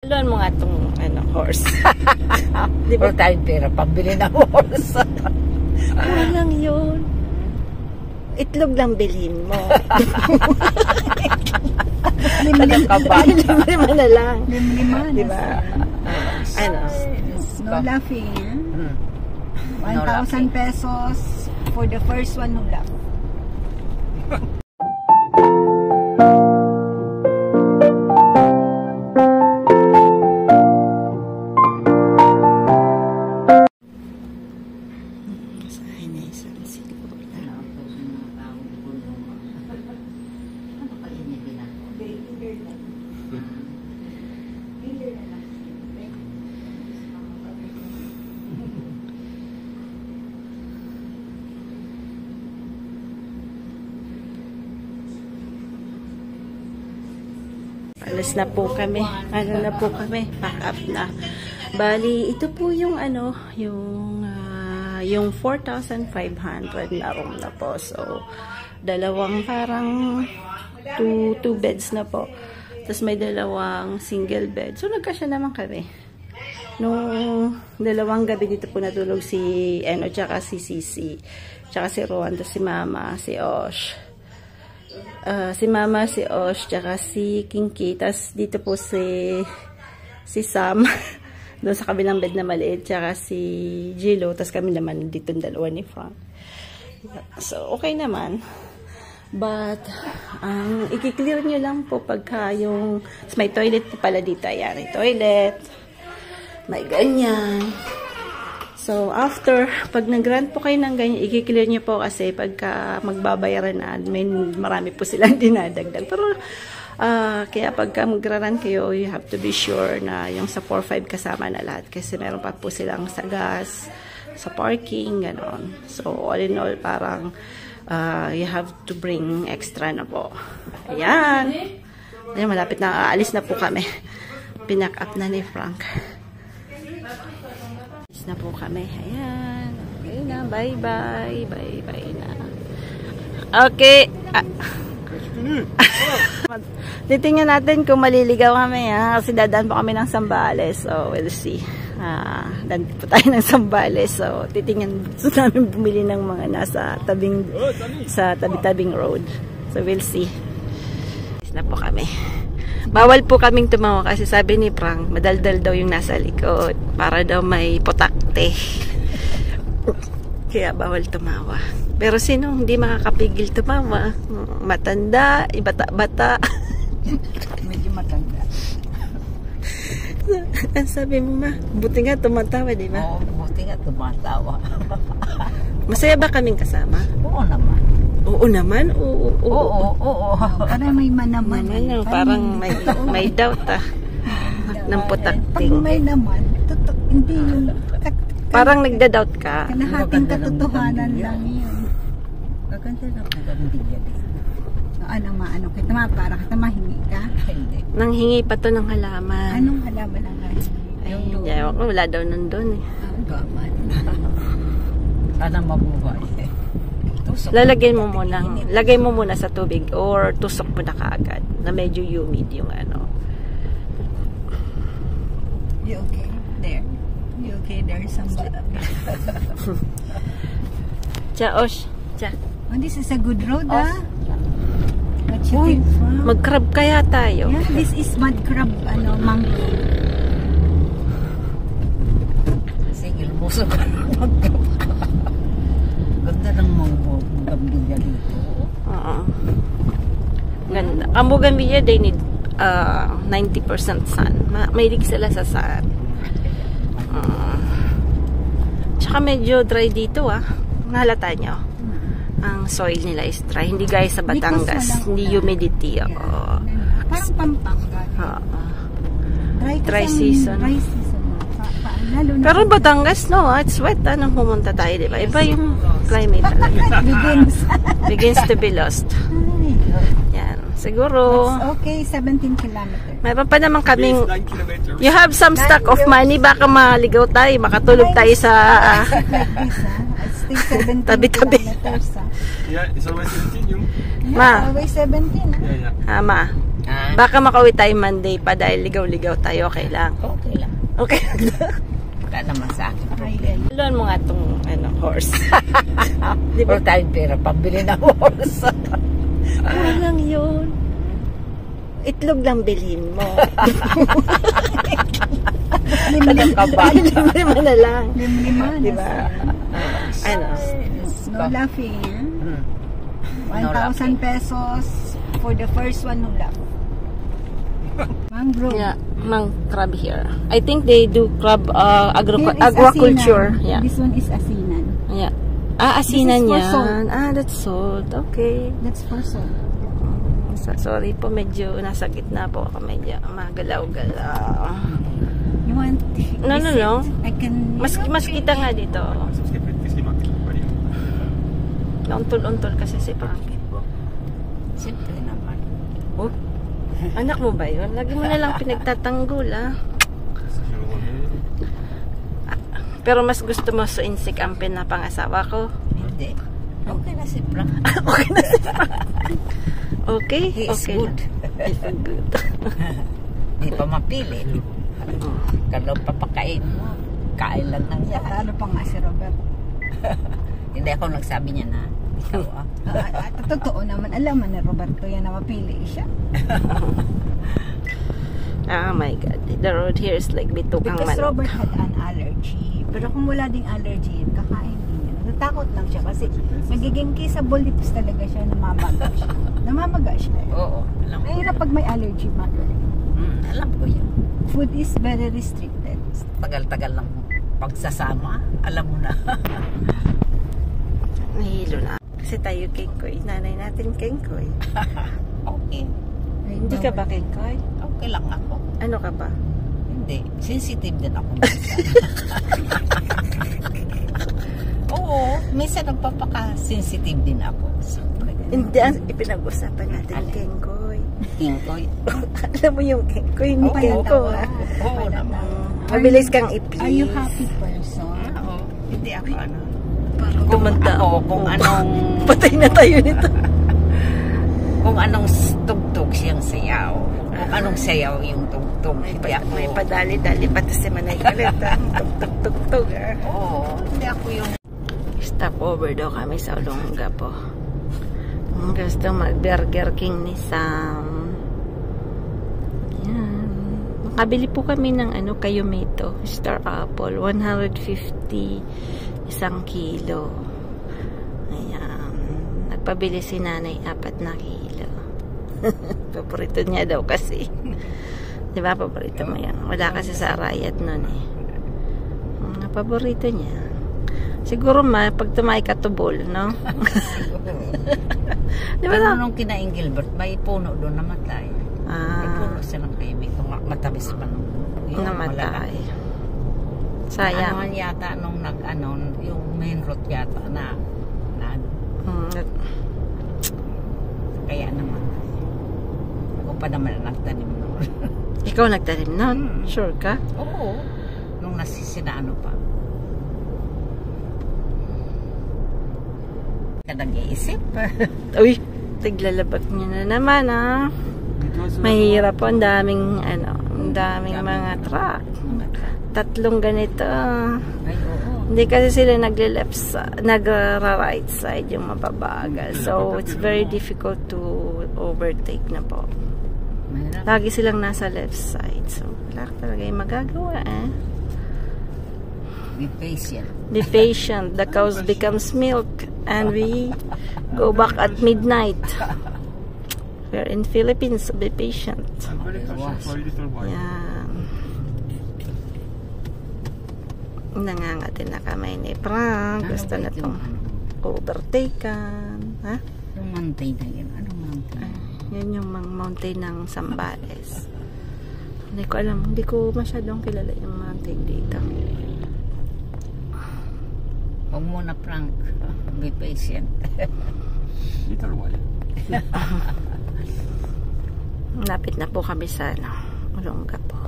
Loan mo nga itong horse. Di ba tayong pera pambili ng horse? Walang yun. Itlog lang bilhin mo. Lima na lang. Diba? No laughing. 1,000 pesos for the first one who laugh. Alas na po kami. Pack up na. Bali, ito po yung yung 4,500 na room na po. So, dalawang parang two beds na po. Tapos may dalawang single bed. So, nagkasya naman kami. Nung dalawang gabi dito po natulog si tsaka si Sisi. Tsaka si Rowan. Tapos si Mama, si Osh. Si Mama, si Osh, tsaka si Kinky. Tapos dito po si Sam. Doon sa kabilang bed na maliit. Tsaka si Jilo. Tapos kami naman dito ang dalawa ni Frank. So, okay naman. But, i-clear nyo lang po pagka yung may toilet po pala dito. Ayan, may toilet. May ganyan. So, after, pag nag-grant po kayo ng ganyan, i-clear nyo po kasi pagka magbabayaran na admin, marami po silang dinadagdag. Pero, kaya pagka mag-grant kayo, you have to be sure na yung sa 4-5 kasama na lahat. Kasi meron pa po silang sa gas, sa parking, gano'n. So, all in all, parang you have to bring extra na po. Ayan. Ayan, malapit na. Aalis na po kami. Pinack up na ni Frank. Aalis na po kami. Ayan. Okay na. Bye-bye. Bye-bye na. Okay. Titingnan natin kung maliligaw kami. Kasi dadaan po kami ng Zambales. So, we'll see. Nandito po tayo ng Zambales. So, titingnan gusto namin bumili ng mga nasa tabi-tabing road. So, we'll see. Is na po kami. Bawal po kaming tumawa kasi sabi ni Frank, madaldal daw yung nasa likod para daw may potakte. Kaya bawal tumawa. Pero sino hindi makakapigil tumawa? Matanda, bata-bata. Medyo matanda. Ang sabi mo, ma, buti nga tumatawa, di ba? Oo, buti nga tumatawa. Masaya ba kaming kasama? Oo naman. Oo naman? Oo. Parang may manaman. Parang may doubt ng putakting. Pag may naman, hindi yung parang nagda-doubt ka. kalahating katotohanan lang yun. Maganda lang nagambigya din. Maano kita para kita mahingi ka? Hindi. Nanghingi pa to ng halaman. Anong halaman ang Ay, wala daw nandun eh. gaman. Sana mabuhay. Lalagyan mo muna, lagay mo muna sa tubig or tusok mo na kaagad na medyo humid yung You okay? There. You okay there? Somebody. Osh. Oh, this is a good road, What you think from? Mag-crab kaya tayo. Yeah, this is mud crab, monkey. Sige, lumusok ka mag-crab ka. Ganda ng bougainvillea dito. Oo. Ganda. Ang bougainvillea, they need 90% sun. Mahilig sila sa sun. Tsaka medyo dry dito Nahalata nyo? Ang soil nila is dry. Hindi guys sa Batangas. Hindi humidity. Parang Pampanga. Dry season. Dry season. Pero Batangas, no? It's wet. Nung pumunta tayo, diba? Iba yung climate talaga. Begins to be lost. Yan. Siguro. That's okay, 17 kilometers. Meron pa naman kaming. You have some stock of money. Baka maligaw tayo. Makatulog tayo sa tabi-tabi. Yeah, it's always 17 yung. Ma. Always 17. Ma. Baka makauwi tayo Monday pa dahil ligaw-ligaw tayo. Okay lang. Okay lang. Okay. Wala naman sa akin problema. Luan mo nga itong horse. Di ba tayong pera pambili ng horse? Walang yun. Itlog lang bilhin mo. Lima na lang. Lima. Diba? Ano? No laughing. 1,000 pesos for the first one no laugh. Mangrove. Yeah, mang crab here. I think they do crab Here is aquaculture. asinan. Yeah. This one is asinan. Yeah. Asinan for yan. salt. That's salt. Okay. That's for salt. Sorry po, medyo nasa gitna po ako. Medyo magalaw-galaw. You want? No. I can. Mas kita nga dito. Nauntol-untol kasi si Frankie. Siyempre naman. Oh, anak mo ba yun? Lagi mo na lang pinagtatanggol, Pero mas gusto mo sa insik ang pinapangasawa ko? Hindi. Okay na si Frank. Okay na si Frank. Okay? He is okay good. He's good. Hindi pa mapili. Kalau papakain mo, kain lang ng yan. Ano pa nga si Robert? Hindi ako nagsabi niya na. Ikaw Totoo naman. Alam mo na Roberto yan na mapili siya. Oh my God. The road here is like bitukang Because manok. Robert had an allergy. Pero kung wala ding allergy, kakain din niya. Natakot lang siya kasi magiging kissable lips talaga siya. Namamaga siya. Oo. Alam ko. Mahirap pag may allergy, mother. Alam ko yun. Food is very restricted. Tagal-tagal lang pagsasama. Alam mo na. Nahilo na. Kasi tayo Kengkoy. Nanay natin Kengkoy. Okay. Hindi ka ba Kengkoy? Okay lang ako. Ano ka ba? Hindi. Sensitive din ako. Oo. Minsan nagpapaka-sensitive din ako. So, Hindi ang ipinag-usapan natin Kengkoy. Kengkoy. Alam mo yung Kengkoy, hindi Oo, Kengkoy. Oo naman. Mabilis kang i-please. Are you happy person? Oo. Hindi ako ano. Parang tumanda ako. Kung anong... Patay na tayo nito. Kung anong tugtog siyang sayaw. Kung anong sayaw yung tugtog. Hindi ako... May padali-dali pati si Manay Galit. Tugtog-tugtog. Oo. Hindi ako yung... Stop over daw kami sa Olongapo. Gusto mag-Burger King ni Sam. Yan. Makabili po kami ng Kayumito. Star Apple. 150 isang kilo. Ayan. Nagpabili si nanay 4 na kilo. Paborito niya daw kasi. Diba paborito mo yan? Wala kasi sa Arayat nun eh. Paborito niya. Siguro pag tumay ka tubol, no? Diba nung kinain Gilbert, may puno doon namatay. May puno silang kaimik. Matamis pa nung namatay. Sayang. Ano yata nung yung main road yata na kaya naman. Ako pa naman nagtanim noon. Ikaw nagtanim noon? Sure ka? Oo. Nung nasisinaano pa. Nag-iisip. Uy, tiglalabag niya na naman mahirap po, ang daming mga truck. 3 ganito. Ay, oo. Hindi kasi sila nagra-right side yung mababagal. So, it's very difficult to overtake na po. Lagi silang nasa left side. So, wala talaga yung magagawa Be patient. Be patient. The cows becomes milk. And we go back at midnight. We're in Philippines, so be patient. Yan. Nangangatin na kami ni Frank. Gusto na itong overtaken. Ha? Anong mountain na yun? Anong mountain? Yan yung mountain ng Zambales. Hindi ko alam. Hindi ko masyadong kilala yung mountain dito. Huwag muna, Frank. Be patient. Little while. Lapit na po kami sa Olongapo.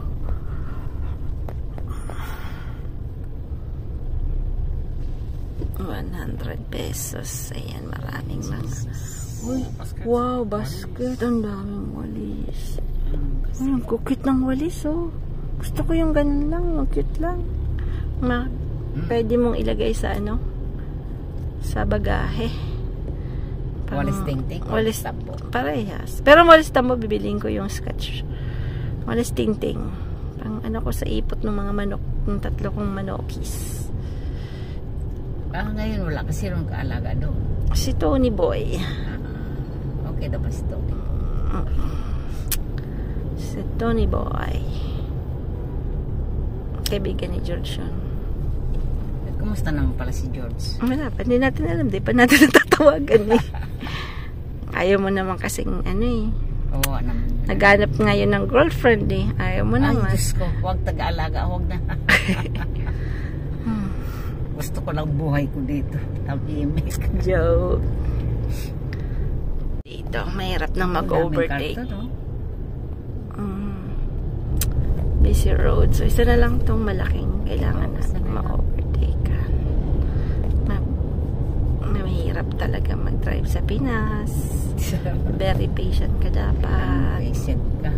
$100. Ayan, maraming mga Uy, Basket. wow, basket. Ang daming walis. Ang kukit ng walis, oh. Gusto ko yung ganun lang, yung cute lang. Pwede mong ilagay sa ano? Sa bagahe. Walis tingting. Walis tambo. Parehas. Pero walis tambo, bibiliin ko yung Scotch. Walis tingting. Pang ano ko sa ipot ng mga manok, ng 3 kong manokis. Ngayon wala kasi nung kaalaga doon. Si Tony Boy. Okay na ba si Tony? Si Tony Boy. Kaibigan ni George yun. Kumusta naman pala si George? Wala pa. Hindi natin alam. Di pa natin natatawagan eh. Ayaw mo naman kasing ano eh. Oo naman. Naghanap ngayon ng girlfriend eh. Ayaw mo naman. Ay, Diyos ko. Huwag taga-alaga. Huwag na. Gusto ko lang buhay ko dito. Tahimik. Joke. Dito, mahirap nang mag-overtake. Busy road. So, isa na lang itong malaking kailangan natin ma-overtake. Mahirap talaga mag-drive sa Pinas. Very patient ka dapat. Patient ka.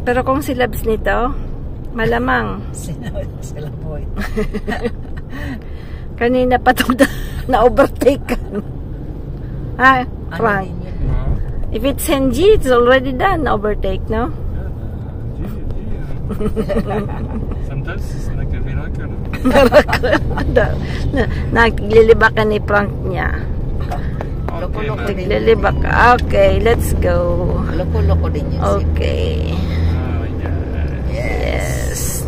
Pero kung si Labs nito, malamang. Sila boy. Kanina pa ito na-overtake ka. Ha, Frank? If it's NG, it's already done. Overtake, no? Sometimes it's like a miracle. Naglilibakan ni Frank niya. Loko-loko din. Naglilibak. Okay, let's go. Loko-loko din yun. Okay. Oh, Yes.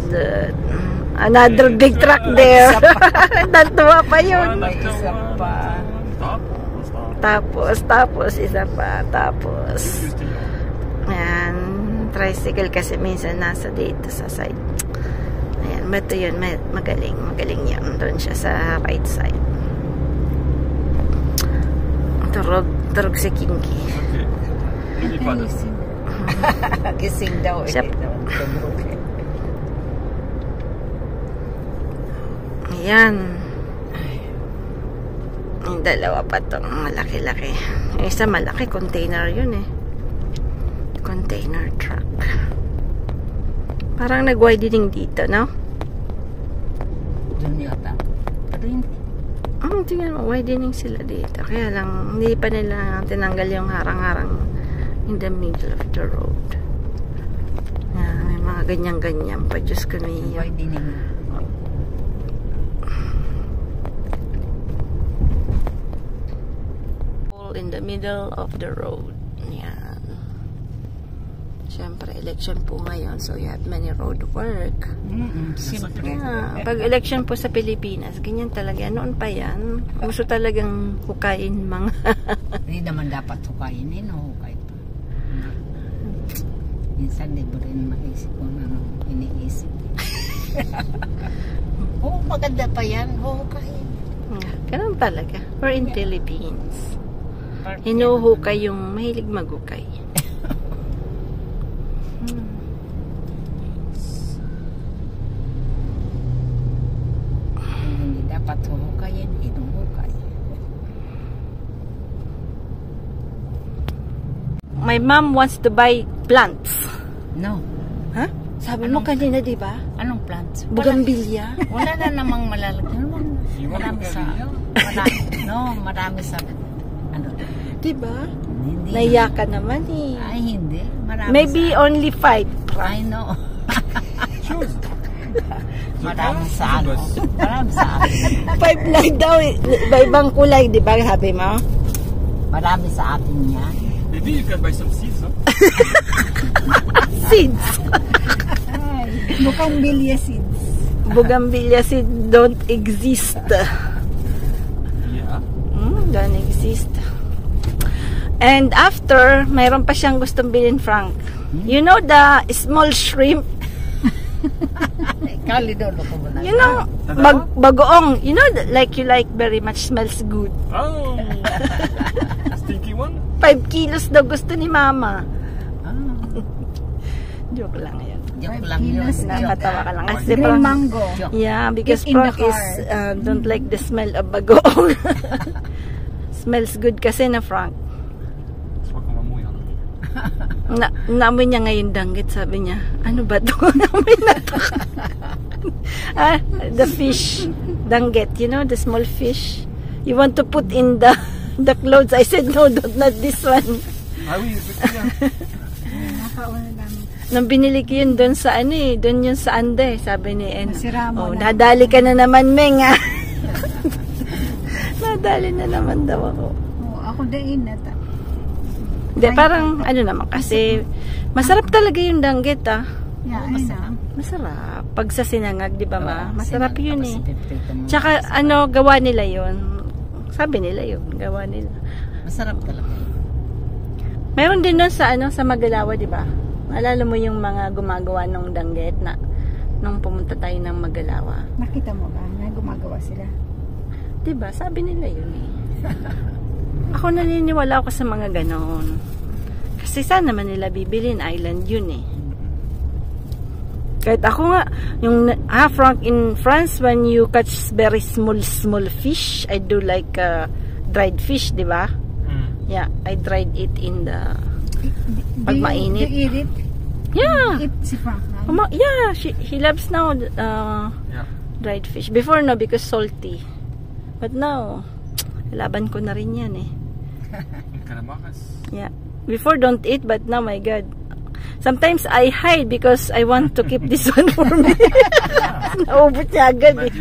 Another big truck there. Natuwa pa yun. May isa pa. Tapos, isa pa. Tapos. Ayan. Tricycle kasi minsan nasa dito sa side. Ayan. Ito yun. Magaling. Magaling yan. Doon siya sa right side. Turog si Kinky. Okay. Really fun. Gising daw. Siya. Ayan. Yung dalawa pa itong malaki-laki. Yung isa malaki, container yun eh. Container truck. Parang nag-widening dito, no? Doon yata. Pero hindi. Tingnan mo, widening sila dito. Kaya lang, hindi pa nila tinanggal yung harang-harang in the middle of the road. Yan, may mga ganyan-ganyan pa. Diyos ko niyo. Widening. In the middle of the road. Yan. Siyempre, election po ngayon. So, you have many road work. Siyempre. Yeah. Pag election po sa Pilipinas, ganyan talaga. Noon pa yan. Gusto talagang hukayin mga... Hindi naman dapat hukayin. Hukay pa. Minsan di ba rin maisip kung ano iniisip. Oo, maganda pa yan. Hukayin. Ganun talaga. We're in Philippines. Hinuhukay yung mahilig maghukay. Hindi dapat hukayin, hinuhukay. My mom wants to buy plants. No. Ha? Sabi mo kanina, di ba? Anong plants? Bugambilya? Wala na namang malalagyan. Marami sa... Marami sa... Ano? Diba? Hindi. Naiya ka naman eh. Ay, hindi. Marami Maybe sa... only 5. I know. Marami sa ano. Marami sa akin. 5 lang daw eh. Iba-ibang kulay, di ba? Sabi mo? Marami sa akin yan. Maybe you can buy some seeds, huh? Seeds. Bugambilya seeds. Bugambilya seeds don't exist. Yeah. Don't exist. And after, mayroon pa siyang gustong bilhin, Frank. You know the small shrimp? Kalidolo ko muna. You know, bagoong. You know, like you like very much, smells good. Oh, stinky one? 5 kilos daw gusto ni Mama. Ah. Joke lang yan. Joke lang yun. Nakakatawa ka lang. Kasi Green Frank, mango. yeah, because Eat in the Frank is don't like the smell of bagoong. Smells good kasi na Frank. Je crois qu'on va mourir. Naamoy niya ngayon danggit, sabi niya. Ano ba ito? Naamoy na ito. The fish. Danggit, you know, the small fish. You want to put in the clothes. I said, no, not this one. Ah oui, le petit là. Nakauna namin. Nang binili ko yun doon sa ano eh, doon yun sa Ande, sabi ni En. Nasira mo na. Nadali ka na naman, Meng, ah. Nadali na naman daw ako. Oh, ako din na. Hindi, parang ano naman kasi, masarap talaga yung danggit, ah. Yeah, ayun na. Masarap. Pag sa sinangag, di ba ma? Masarap Sinangag, yun tapos eh. ipiprito mo. Tsaka ano, gawa nila yun. Sabi nila yun, gawa nila. Masarap talaga. Meron din nun sa ano, sa Magalawa, di ba? Alala mo yung mga gumagawa ng danggit na nung pumunta tayo ng Magalawa. Nakita mo ba na gumagawa sila? Di ba? Sabi nila yun eh. Ako naniniwala ako sa mga ganon. Kasi saan naman nila bibilin? Island yun eh. Kahit ako nga, yung Frank, in France, when you catch very small fish, I do like dried fish, di ba? Yeah, I dried it in the pag mainit. Do you eat it? Yeah. Eat si Frank na? Yeah, he loves now dried fish. Before no, because salty. But now, laban ko na rin yan eh. Calamares. Yeah. Before don't eat, but now my God. Sometimes I hide because I want to keep this one for me. Naubot niya agad eh.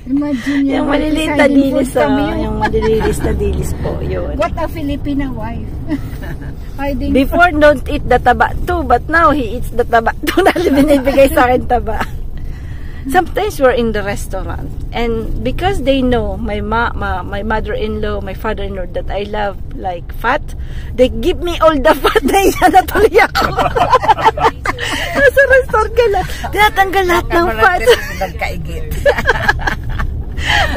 Imagine Yung maliliit na dilis, yung maliliit na dilis po, yun. What a Filipina wife. Hiding. Before don't eat the taba too, but now he eats the taba too. Dahil binibigay sa akin taba. Sometimes we're in the restaurant, and because they know my mother-in-law, my father-in-law, that I love like fat, they give me all the fat na isanatuloy ako. Nasa restaurant ka lang, tinatanggal lahat ng fat. Nagkaigit.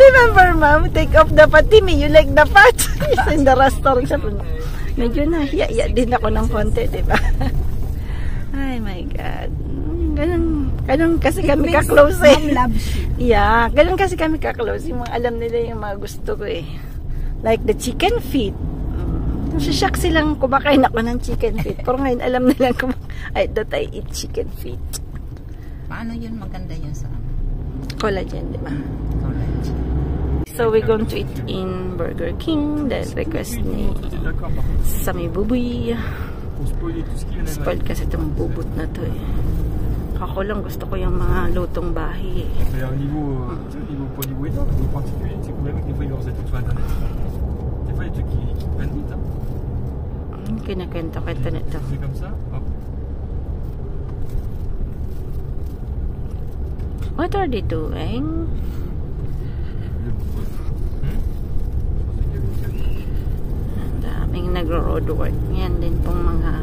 Remember, ma'am, take off the fat. Timmy, you like the fat? In the restaurant. Medyo nahiya din ako ng konti, diba? Ay, my God. Ganun kasi kami ka-close eh. Mom loves you. Yeah, ganun kasi kami ka-close. Yung mga alam nila yung mga gusto ko eh. Like the chicken feet. Sasyak silang kumakain ako ng chicken feet. Pero ngayon alam nila that I eat chicken feet. Paano yun? Maganda yun sa Collagen, di ba? collagen. So we're going to eat in Burger King. Dahil request ni Sami Buboy. Spoiled kasi itong bubot na to eh. Ako lang gusto ko yung mga lutong bahay eh. Mais au niveau produit énorme, au niveau particulier, c'est que même des fois ils leur tout sur internet. Des fois il y a des trucs qui prennent vite. Kinakenta-kenta nito. C'est comme ça, hop. What are they doing? Ang daming nagro-road work. Yan din pong mga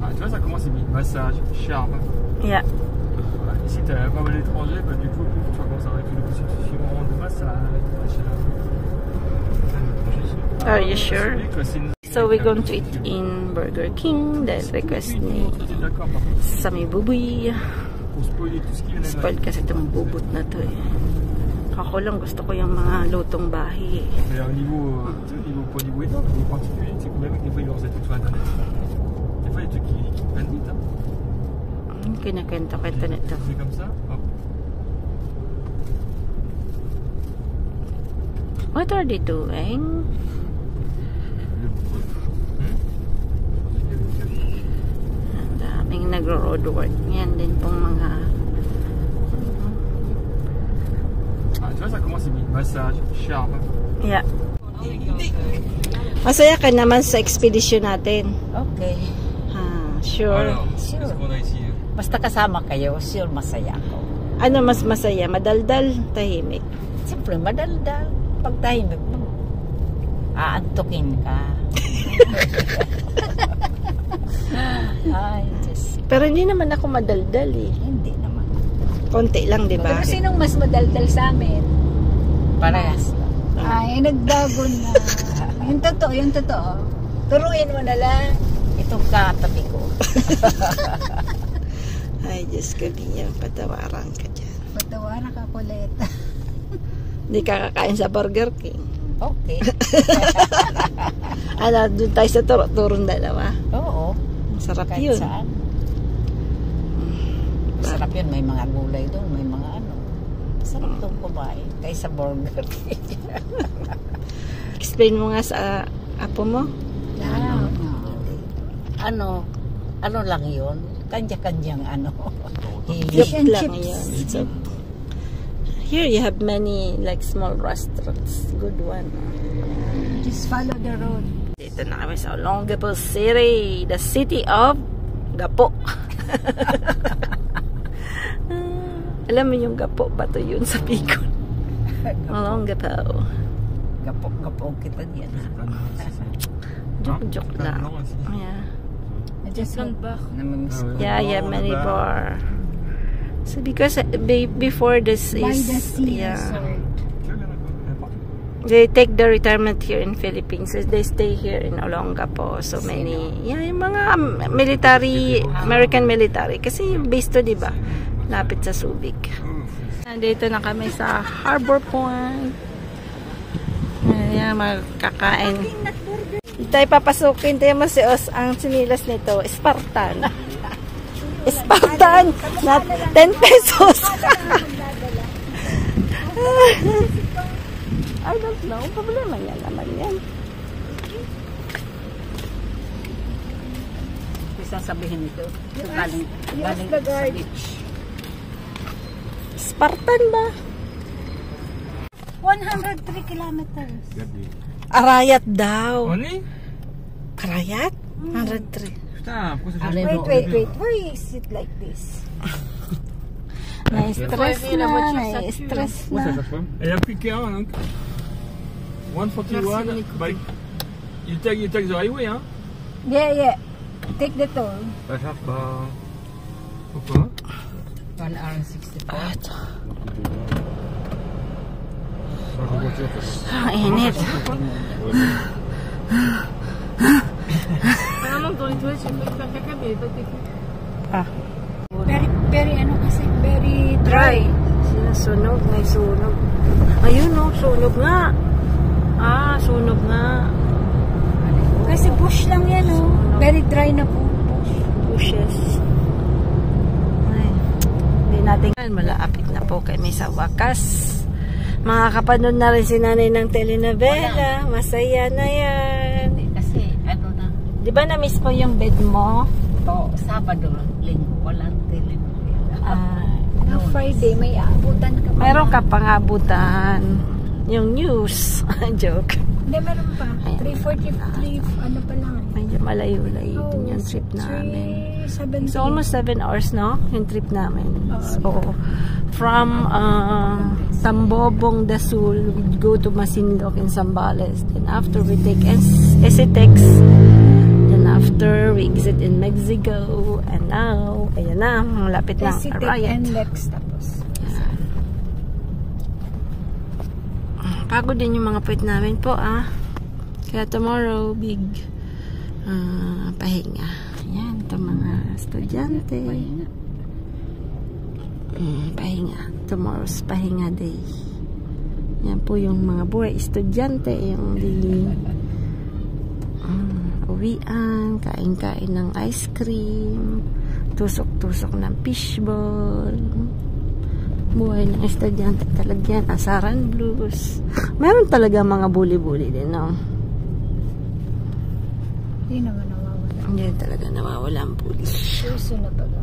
Ah, tu vois, ça commence à massage, charme. yeah. Voilà. Ici, tu as pas mal d'étrangers, bah, du coup, tu vas commencer à avoir tout le suivant de massage, machin. Are you sure? So we're going to eat in Burger King. Dahil request ni Sami Buboy. Spoiled kasi itong bubot na to eh. Ako lang gusto ko yung mga lutong bahay eh. Mais au niveau produit énorme, au niveau particulier, c'est que même des fois ils leur tout sur internet. Des fois il y a des trucs qui prennent vite. Kinakenta-kenta nito. C'est comme ça, hop. What are they doing? Ang daming nagro-road work. Yan din pong mga Ah, tu vois, ça commence à massage, charme. yeah. Masaya ka naman sa expedition natin. Okay. Sure. Alors, Sure. qu'est-ce qu'on a ici? Basta kasama kayo, sure masaya ako. Ano mas masaya? Madaldal, tahimik. Siyempre, madaldal. Pag tahimik mo, aantukin ka. Ay, Diyos. Pero hindi naman ako madaldal eh. Hindi naman. Konti lang, di ba? Pero sinong mas madaldal sa amin? Parehas lang. Ay, nagbago na. Yung totoo. Turuin mo na lang. Itong katabi ko. Ay, Diyos ko, Bia, patawaran ka dyan. Patawaran ka, Coleta. Hindi ka kakain sa Burger King. Okay. Doon tayo sa turong dalawa. Oo. Sarap Kahit yun. saan. Masarap yun. May mga gulay doon. May mga ano. Masarap doon kumain. Kaysa Burger King. Explain mo nga sa apo mo. Ano lang yun? Kanya-kanyang ano. Joke lang yun. So, here you have many like small restaurants. Good one. Just follow the road. Dito na kami sa Olongapo City. The city of Gapo. Alam mo yung Gapo ba to yun sa Bicol? Olongapo. Gapong kita diyan. Joke lang. Yeah. Just Namimiss ko. Yeah, many bar. So because before this by is the sea yeah, resort. they take the retirement here in Philippines. So they stay here in Olongapo. So many, yung mga military, American military. Kasi based to, diba? Lapit sa Subic. Nandito na kami sa Harbor Point. Ayan, magkakain. Hindi tayo papasukin. Tayo mo si Os, ang sinilas nito, Spartan. Spartan! Not 10 pesos. I don't know. Problema niya naman yan. Sasabihin ito. Galing sa beach. Spartan ba? 103 kilometers. Arayat daw. Only? Arayat? 103. Putain, pourquoi ça Allez, Wait. Why is it like this? Na-stress na. Na-stress Pourquoi ça na. chaque fois? Et il n'y a plus qu'un, donc. 141, but you take the highway, hein? Yeah. Take the toll. Ça charge pas. Pourquoi? 1 hour and 64. Ang init. Very ano kasi, very dry. Sinusunog. May sunog. Ayun no, sunog nga. Sunog nga. Kasi bush lang yan, oh. Very dry na po. Bushes. Ay, hindi natin malapit na po kami sa wakas. Makakapanood na rin si nanay ng telenovela. Masaya na yan. Kasi ano na. Di ba na-miss mo yung bed mo? Sabado, linggo, walang telenovela. No, Friday, may abutan ka pa. Meron ka pang abutan. Yung news. Joke. Hindi, meron pa. 3:43, ano pa lang. Medyo malayo-layo din yung trip namin. 3:17. It's almost 7 hours, no? Yung trip namin. So, from Tambobong, Dasul, we go to Masinloc in Zambales. Then after, we take SCTEX. Then after, we exit in Mexico. And now, ayan na, malapit na ang Arayat. and Lex tapos. Pagod din yung mga puwit namin po, Kaya tomorrow, big pahinga. Yan, ito mga estudyante. Pahinga. Tomorrow's pahinga day. Yan po yung mga buhay estudyante. Yung uwian, kain-kain ng ice cream, tusok-tusok ng fishball. Buhay ng estudyante talaga yan. Asaran blues. Meron talaga mga buli-buli din, no? Hindi naman nawawala. Hindi talaga nawawala ang pulis. Puso na baga.